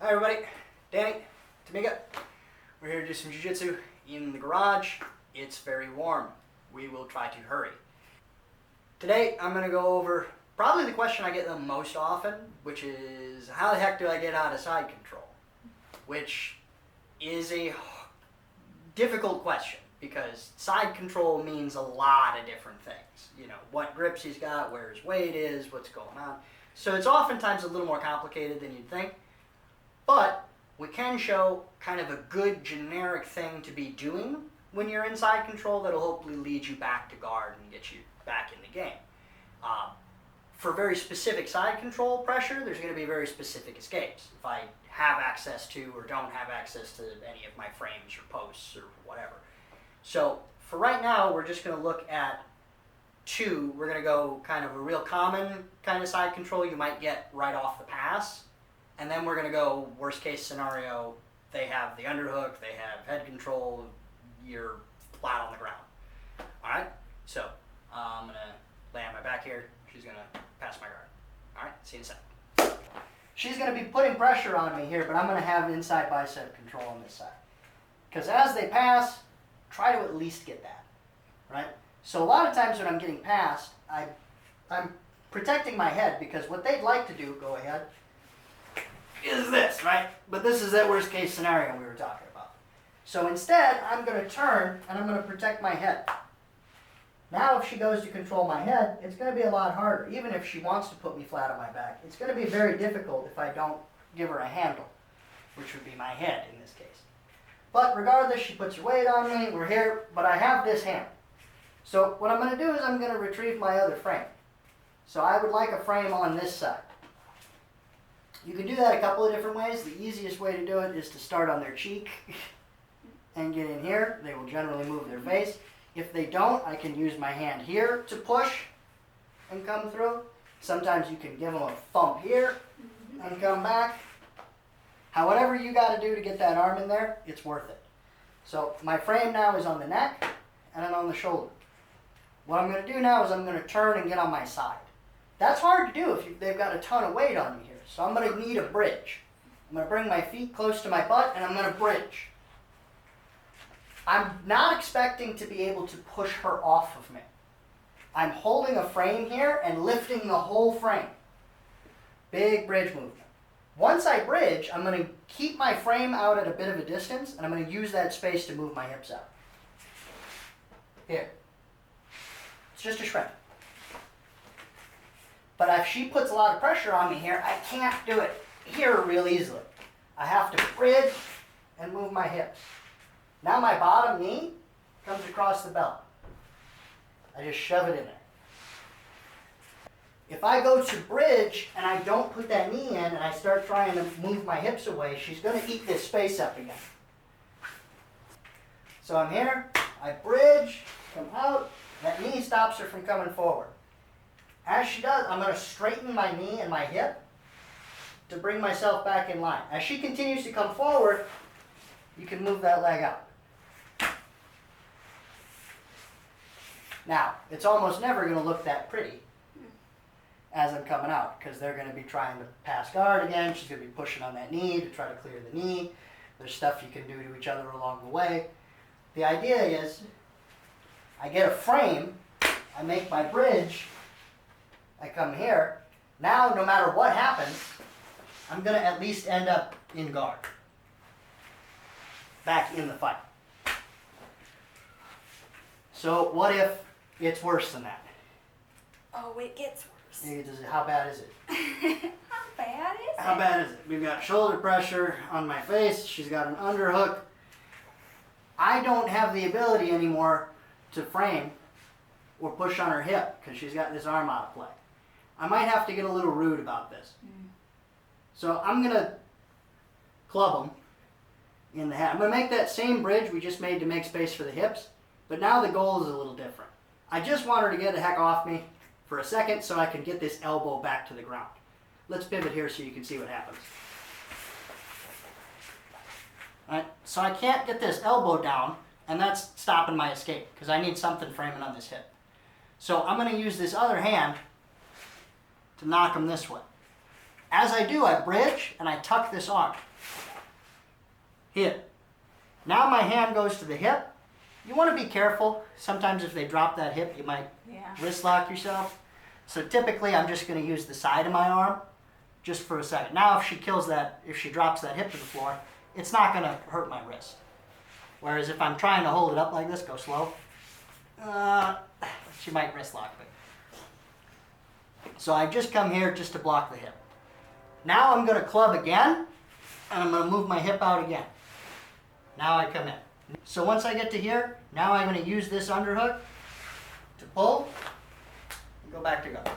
Hi everybody, Danny, Tamika. We're here to do some Jiu-Jitsu in the garage. It's very warm. We will try to hurry. Today I'm going to go over probably the question I get the most often, which is how the heck do I get out of side control? Which is a difficult question because side control means a lot of different things. You know, what grips he's got, where his weight is, what's going on. So it's oftentimes a little more complicated than you'd think. But we can show kind of a good generic thing to be doing when you're in side control that'll hopefully lead you back to guard and get you back in the game. For very specific side control pressure, there's going to be very specific escapes. If I have access to or don't have access to any of my frames or posts or whatever. So for right now, we're just going to look at two. We're going to go kind of a real common kind of side control you might get right off the pass. And then we're going to go worst case scenario, they have the underhook, they have head control, you're flat on the ground. Alright, so I'm going to lay on my back here, she's going to pass my guard. Alright, see you in a second. She's going to be putting pressure on me here, but I'm going to have inside bicep control on this side. Because as they pass, try to at least get that. Right? So a lot of times when I'm getting passed, I'm protecting my head because what they'd like to do, go ahead, is this, right? But this is that worst case scenario we were talking about. So instead, I'm going to turn and I'm going to protect my head. Now if she goes to control my head, it's going to be a lot harder. Even if she wants to put me flat on my back, it's going to be very difficult if I don't give her a handle, which would be my head in this case. But regardless, she puts her weight on me, we're here, but I have this hand. So what I'm going to do is I'm going to retrieve my other frame. So I would like a frame on this side. You can do that a couple of different ways. The easiest way to do it is to start on their cheek and get in here. They will generally move their face. If they don't, I can use my hand here to push and come through. Sometimes you can give them a thump here and come back. However you got to do to get that arm in there, it's worth it. So my frame now is on the neck and then on the shoulder. What I'm going to do now is I'm going to turn and get on my side. That's hard to do if they've got a ton of weight on me here. So I'm going to need a bridge. I'm going to bring my feet close to my butt and I'm going to bridge. I'm not expecting to be able to push her off of me. I'm holding a frame here and lifting the whole frame. Big bridge movement. Once I bridge, I'm going to keep my frame out at a bit of a distance and I'm going to use that space to move my hips out. Here. It's just a shred. But if she puts a lot of pressure on me here, I can't do it here real easily. I have to bridge and move my hips. Now my bottom knee comes across the belt. I just shove it in there. If I go to bridge and I don't put that knee in and I start trying to move my hips away, she's going to eat this space up again. So I'm here, I bridge, come out, that knee stops her from coming forward. As she does, I'm going to straighten my knee and my hip to bring myself back in line. As she continues to come forward, you can move that leg out. Now, it's almost never going to look that pretty as I'm coming out because they're going to be trying to pass guard again. She's going to be pushing on that knee to try to clear the knee. There's stuff you can do to each other along the way. The idea is I get a frame, I make my bridge, I come here. Now, no matter what happens, I'm going to at least end up in guard. Back in the fight. So what if it's worse than that? Oh, it gets worse. How bad is it? How bad is it? How bad is it? We've got shoulder pressure on my face. She's got an underhook. I don't have the ability anymore to frame or push on her hip because she's got this arm out of play. I might have to get a little rude about this. So I'm going to club them in the head. I'm going to make that same bridge we just made to make space for the hips, but now the goal is a little different. I just want her to get the heck off me for a second so I can get this elbow back to the ground. Let's pivot here so you can see what happens. All right, so I can't get this elbow down, and that's stopping my escape because I need something framing on this hip. So I'm going to use this other hand to knock them this way. As I do, I bridge and I tuck this arm. hit. Now my hand goes to the hip. You want to be careful. Sometimes if they drop that hip, you might wrist lock yourself. So typically I'm just going to use the side of my arm just for a second. Now if she drops that hip to the floor, it's not going to hurt my wrist. Whereas if I'm trying to hold it up like this, go slow, she might wrist lock me. So I just come here just to block the hip. Now I'm going to club again, and I'm going to move my hip out again. Now I come in. So once I get to here, now I'm going to use this underhook to pull and go back to guard.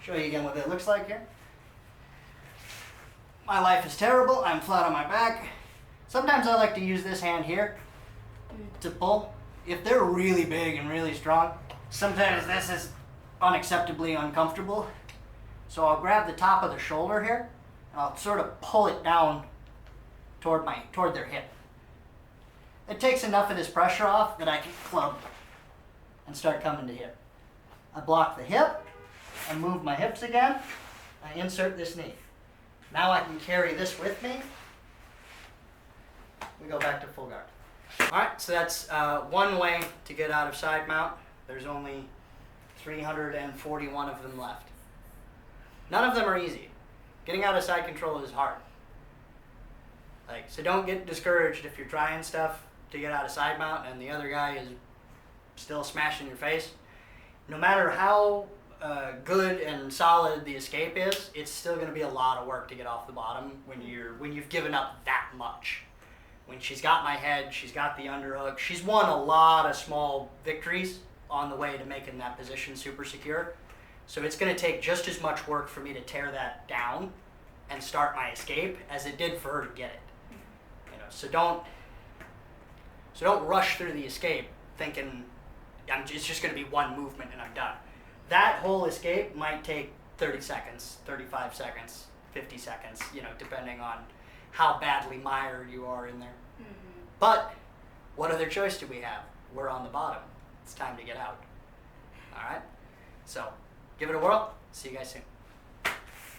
Show you again what that looks like here. My life is terrible. I'm flat on my back. Sometimes I like to use this hand here to pull. If they're really big and really strong, sometimes this is unacceptably uncomfortable. So I'll grab the top of the shoulder here and I'll sort of pull it down toward their hip. It takes enough of this pressure off that I can club and start coming to here. I block the hip, I move my hips again, I insert this knee. Now I can carry this with me. We go back to full guard. All right, so that's one way to get out of side mount. There's only 341 of them left. None of them are easy. Getting out of side control is hard. So don't get discouraged if you're trying stuff to get out of side mount and the other guy is still smashing your face. No matter how good and solid the escape is, it's still going to be a lot of work to get off the bottom when you've given up that much. When she's got my head, she's got the underhook. She's won a lot of small victories on the way to making that position super secure. So it's going to take just as much work for me to tear that down and start my escape as it did for her to get it. So don't rush through the escape thinking it's just going to be one movement and I'm done. That whole escape might take 30 seconds, 35 seconds, 50 seconds, depending on how badly mired you are in there. Mm-hmm. But what other choice do we have? We're on the bottom. It's time to get out. All right? So give it a whirl. See you guys soon.